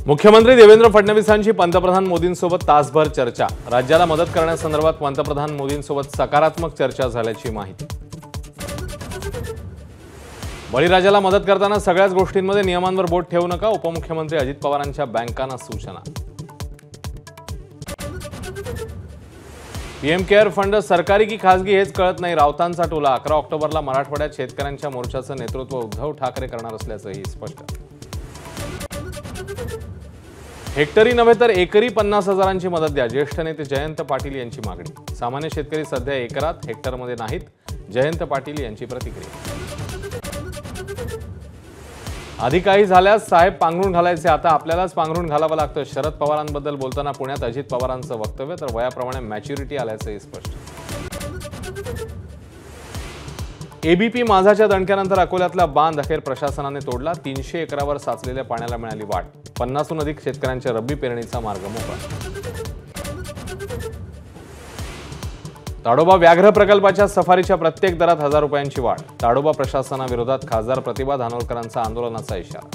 मुख्यमंत्री देवेंद्र फडणवीसांची पंतप्रधान मोदींसोबत तासभर चर्चा। राज्याला मदत करण्यासंदर्भात पंतप्रधान मोदींसोबत सकारात्मक चर्चा झाल्याची माहिती। बळीराजाला मदत करताना सगळ्याच गोष्टींमध्ये नियमांवर बोट ठेवू नका, उपमुख्यमंत्री अजित पवारांच्या बँकांना सूचना। पीएम केअर फंड सरकारी की खासगी हेच कळत नाही, राऊतांचा टोला। 11 ऑक्टोबरला मराठवाड्यात शेतकऱ्यांच्या मोर्चाचं नेतृत्व उद्धव ठाकरे करणार असल्याचंही स्पष्ट। हेक्टरी नव्हे तर एकरी 50,000ची मदत द्या, ज्येष्ठ नेते जयंत पाटील यांची मागणी। सामान्य शेतकरी सध्या एकरात हेक्टरमध्ये नाहीत, जयंत पाटील यांची प्रतिक्रिया। आधी काही झाल्यास साहेब पांघरून घालायचे, आता आपल्यालाच पांघरून घालावं लागतं। शरद पवारांबद्दल बोलताना पुण्यात अजित पवारांचं वक्तव्य, तर वयाप्रमाणे मॅच्युरिटी आल्याचंही स्पष्ट। एबीपी माझाच्या दणक्यानंतर अकोल्यातला बांध अखेर प्रशासनाने तोडला। 300 एकरावर साचलेल्या पाण्याला मिळाली वाट, 50हून अधिक शेतकऱ्यांच्या रब्बी पेरणीचा मार्ग मोकळा। ताडोबा व्याघ्र प्रकल्पाच्या सफारीच्या प्रत्येक दरात 1000 रुपयांची वाढ। ताडोबा प्रशासनाविरोधात खासदार प्रतिभा धानोरकरांचा आंदोलनाचा इशारा।